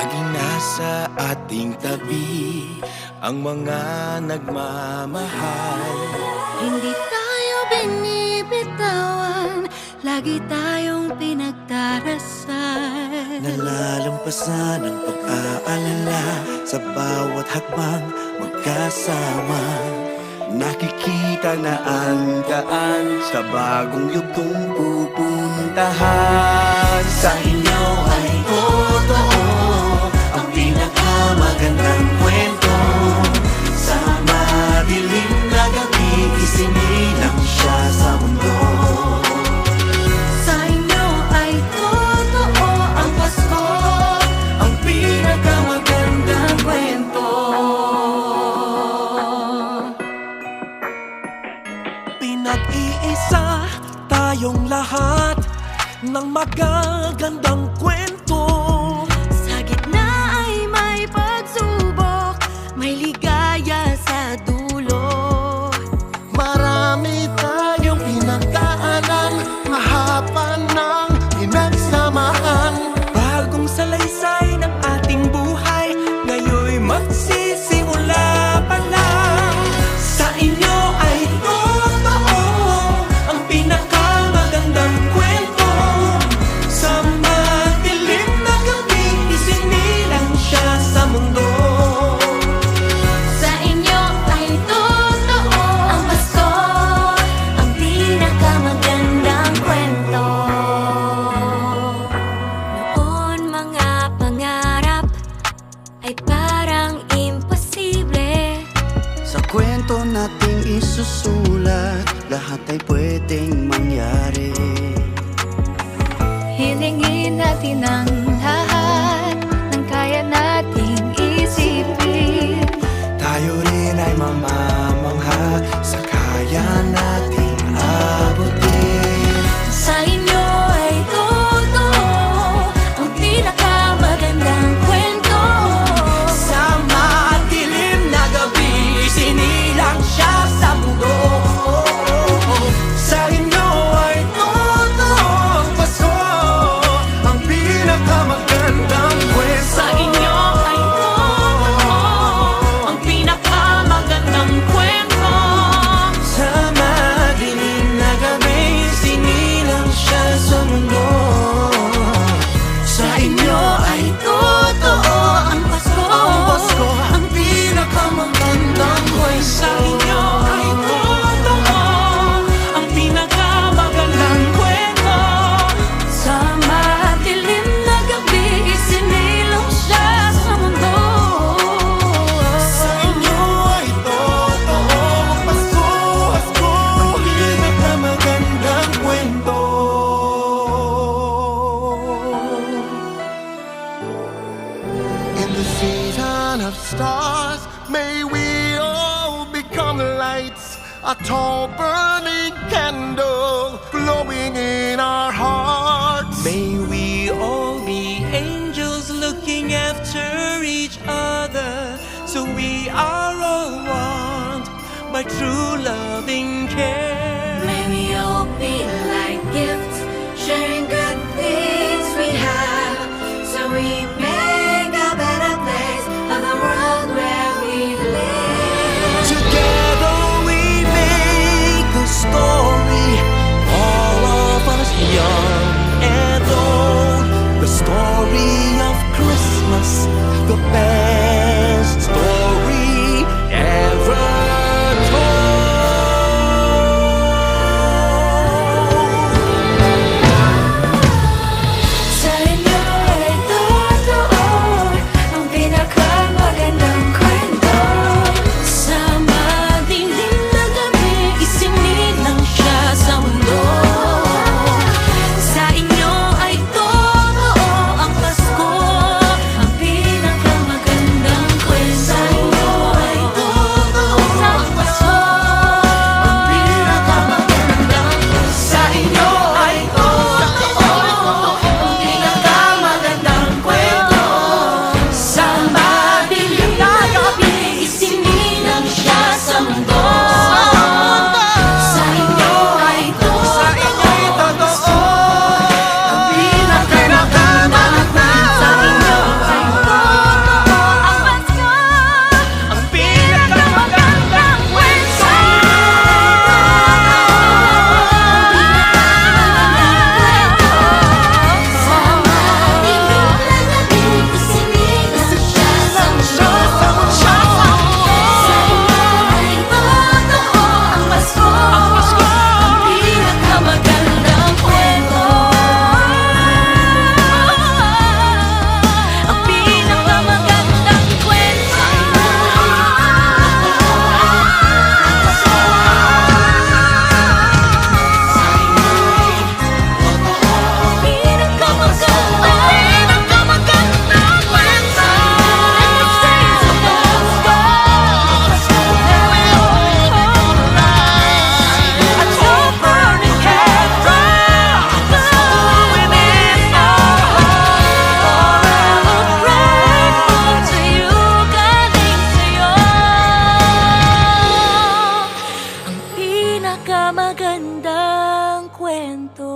Laging nasa ating tabi ang mga nagmamahal. Hindi tayo binibitawan, lagi tayong pinagdarasal. Nalalampasan ang pag-aalala sa bawat hakbang magkasama. Nakikita na ang daan sa bagong yugtong pupuntahan. Sa inyo ay totoo ang pinakamagandang kwento. Sa madilim na gabi, isinilang siya sa mundo. Sa inyo ay totoo ang Pasko, Ang pinakamagandang kwento. Pinag-iisa tayong lahat ng magagandang kwento. sa gitna ay may pagsubok, may ligaya sa dulo. Marami tayong pinagdaanan, mahaba ng pinagsamahan. Bagong salaysay ng ating buhay, ngayon'y magsisimula pa lang. Sa inyo ay totoo ang pinakamagandang kwento. Sa madilim na gabi, isinilang siya sa mundo. Sa inyo ay totoo ang Pasko, ang pinakamagandang kwento. Noon mga pangarap ay parang imposible. Sa kwento nating isusulat, lahat ay pwedeng mangyari. Hilingin natin ang lahat ng kaya nating isipin. Tayo rin ay mamamangha sa kaya nating abutin. Sa inyo ay totoo ang pinakamagandang kwento. Sa madilim na gabi, sinilang siya sa mundo. Sa inyo ay totoo ang Pasko, ang pinakamagandang kwento. Sa inyo ay totoo ang pinakamagandang kwento. Sa madilim na gabi, sinilang siya sa mundo. Sa inyo ay totoo ang Pasko, ang pinakamagandang kwento. Sa inyo ay totoo ang pinakamagandang kwento. sa madilim na gabi, isinilang siya sa mundo. Sa inyo ay totoo ang Pasko, ang pinakamagandang kwento. In the season of stars, may we all become lights, a tall burning candle glowing in our hearts. May we all be angels looking after each other, so we are all one by true loving care. May we all be like gifts, sharing good things we have, so we make a better place of the world where we live. Together we make a story, all of us young and old. The story of Christmas, the best story ever told. mundo.